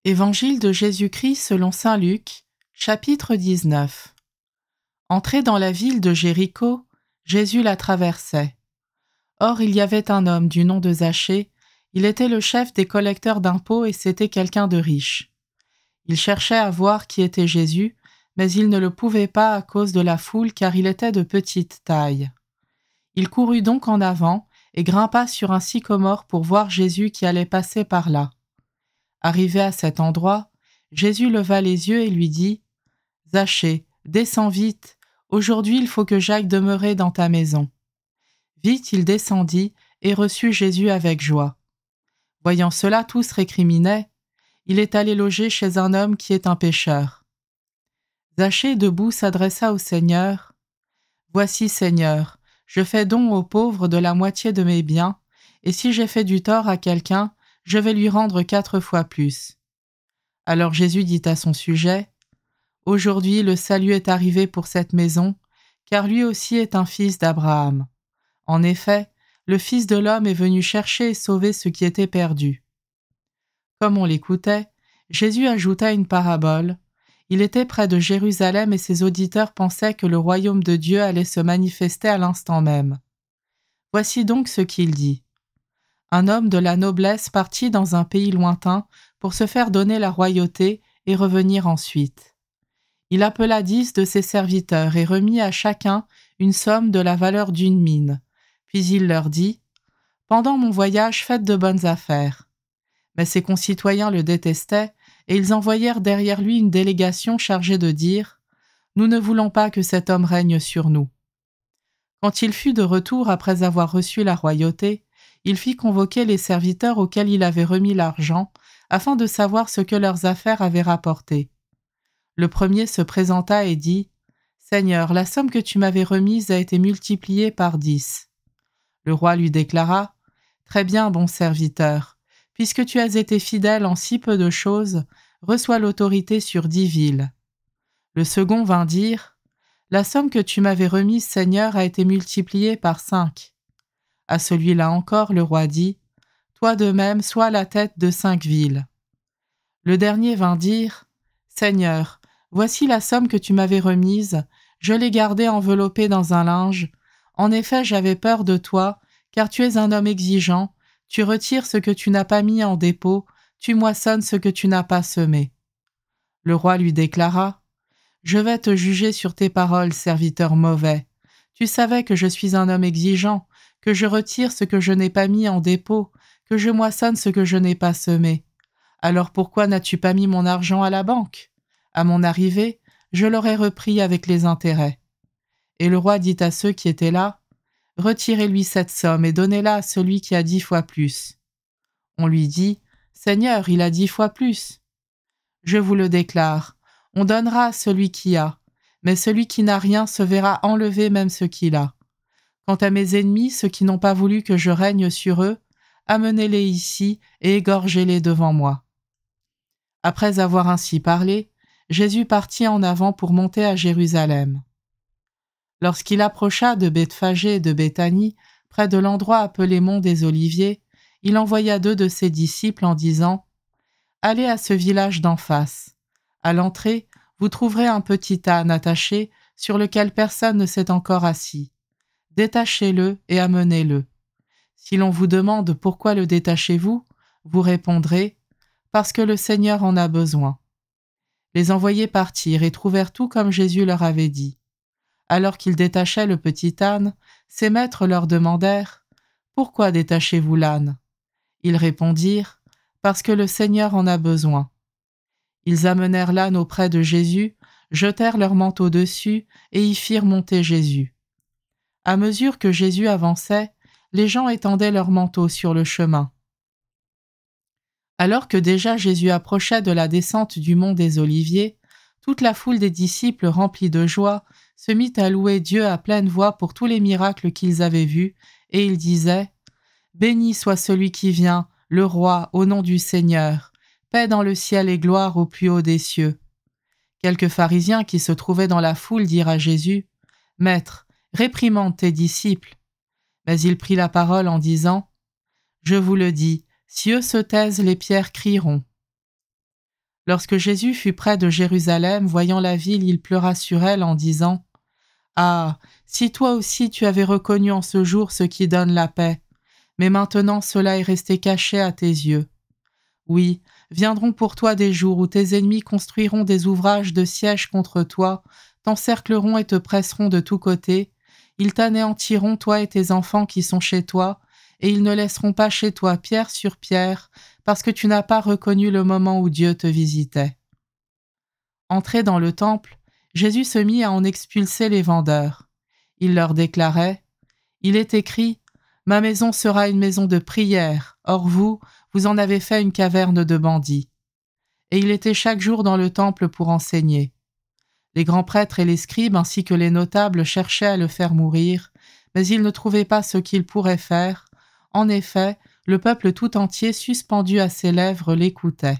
Évangile de Jésus-Christ selon saint Luc, chapitre 19. Entré dans la ville de Jéricho, Jésus la traversait. Or il y avait un homme du nom de Zachée, il était le chef des collecteurs d'impôts et c'était quelqu'un de riche. Il cherchait à voir qui était Jésus, mais il ne le pouvait pas à cause de la foule car il était de petite taille. Il courut donc en avant et grimpa sur un sycomore pour voir Jésus qui allait passer par là. Arrivé à cet endroit, Jésus leva les yeux et lui dit « Zachée, descends vite, aujourd'hui il faut que j'aille demeurer dans ta maison. » Vite il descendit et reçut Jésus avec joie. Voyant cela, tous récriminaient « Il est allé loger chez un homme qui est un pécheur. » Zachée, debout, s'adressa au Seigneur. « Voici, Seigneur, je fais don aux pauvres de la moitié de mes biens, et si j'ai fait du tort à quelqu'un, je vais lui rendre 4 fois plus. » Alors Jésus dit à son sujet, « Aujourd'hui le salut est arrivé pour cette maison, car lui aussi est un fils d'Abraham. En effet, le Fils de l'homme est venu chercher et sauver ce qui était perdu. » Comme on l'écoutait, Jésus ajouta une parabole. Il était près de Jérusalem et ses auditeurs pensaient que le royaume de Dieu allait se manifester à l'instant même. Voici donc ce qu'il dit. Un homme de la noblesse partit dans un pays lointain pour se faire donner la royauté et revenir ensuite. Il appela 10 de ses serviteurs et remit à chacun une somme de la valeur d'une mine. Puis il leur dit « Pendant mon voyage, faites de bonnes affaires. » Mais ses concitoyens le détestaient et ils envoyèrent derrière lui une délégation chargée de dire « Nous ne voulons pas que cet homme règne sur nous. » Quand il fut de retour après avoir reçu la royauté, il fit convoquer les serviteurs auxquels il avait remis l'argent, afin de savoir ce que leurs affaires avaient rapporté. Le premier se présenta et dit « Seigneur, la somme que tu m'avais remise a été multipliée par 10. » Le roi lui déclara « Très bien, bon serviteur, puisque tu as été fidèle en si peu de choses, reçois l'autorité sur 10 villes. » Le second vint dire « La somme que tu m'avais remise, Seigneur, a été multipliée par 5. » À celui-là encore, le roi dit « Toi de même, sois la tête de 5 villes. » Le dernier vint dire « Seigneur, voici la somme que tu m'avais remise, je l'ai gardée enveloppée dans un linge. En effet, j'avais peur de toi, car tu es un homme exigeant, tu retires ce que tu n'as pas mis en dépôt, tu moissonnes ce que tu n'as pas semé. » Le roi lui déclara « Je vais te juger sur tes paroles, serviteur mauvais. Tu savais que je suis un homme exigeant, que je retire ce que je n'ai pas mis en dépôt, que je moissonne ce que je n'ai pas semé. Alors pourquoi n'as-tu pas mis mon argent à la banque? À mon arrivée, je l'aurais repris avec les intérêts. » Et le roi dit à ceux qui étaient là, « Retirez-lui cette somme et donnez-la à celui qui a 10 fois plus. » On lui dit, « Seigneur, il a 10 fois plus. » Je vous le déclare, on donnera à celui qui a, mais celui qui n'a rien se verra enlever même ce qu'il a. Quant à mes ennemis, ceux qui n'ont pas voulu que je règne sur eux, amenez-les ici et égorgez-les devant moi. » Après avoir ainsi parlé, Jésus partit en avant pour monter à Jérusalem. Lorsqu'il approcha de Bethphagée et de Béthanie, près de l'endroit appelé Mont des Oliviers, il envoya 2 de ses disciples en disant « Allez à ce village d'en face. À l'entrée, vous trouverez un petit âne attaché sur lequel personne ne s'est encore assis. Détachez-le et amenez-le. Si l'on vous demande pourquoi le détachez-vous, vous répondrez « Parce que le Seigneur en a besoin. » Les envoyés partirent et trouvèrent tout comme Jésus leur avait dit. Alors qu'ils détachaient le petit âne, ses maîtres leur demandèrent « Pourquoi détachez-vous l'âne ?» Ils répondirent « Parce que le Seigneur en a besoin. » Ils amenèrent l'âne auprès de Jésus, jetèrent leur manteau dessus et y firent monter Jésus. À mesure que Jésus avançait, les gens étendaient leurs manteaux sur le chemin. Alors que déjà Jésus approchait de la descente du mont des Oliviers, toute la foule des disciples remplis de joie se mit à louer Dieu à pleine voix pour tous les miracles qu'ils avaient vus, et ils disaient « Béni soit celui qui vient, le Roi, au nom du Seigneur, paix dans le ciel et gloire au plus haut des cieux. » Quelques pharisiens qui se trouvaient dans la foule dirent à Jésus « Maître, réprimande tes disciples. » Mais il prit la parole en disant « Je vous le dis, si eux se taisent, les pierres crieront. » Lorsque Jésus fut près de Jérusalem, voyant la ville, il pleura sur elle en disant « Ah, si toi aussi tu avais reconnu en ce jour ce qui donne la paix, mais maintenant cela est resté caché à tes yeux. Oui, viendront pour toi des jours où tes ennemis construiront des ouvrages de siège contre toi, t'encercleront et te presseront de tous côtés. Ils t'anéantiront, toi et tes enfants qui sont chez toi, et ils ne laisseront pas chez toi pierre sur pierre, parce que tu n'as pas reconnu le moment où Dieu te visitait. » Entré dans le temple, Jésus se mit à en expulser les vendeurs. Il leur déclarait « Il est écrit, ma maison sera une maison de prière, or vous, vous en avez fait une caverne de bandits. » Et il était chaque jour dans le temple pour enseigner. Les grands prêtres et les scribes ainsi que les notables cherchaient à le faire mourir, mais ils ne trouvaient pas ce qu'ils pourraient faire. En effet, le peuple tout entier, suspendu à ses lèvres, l'écoutait.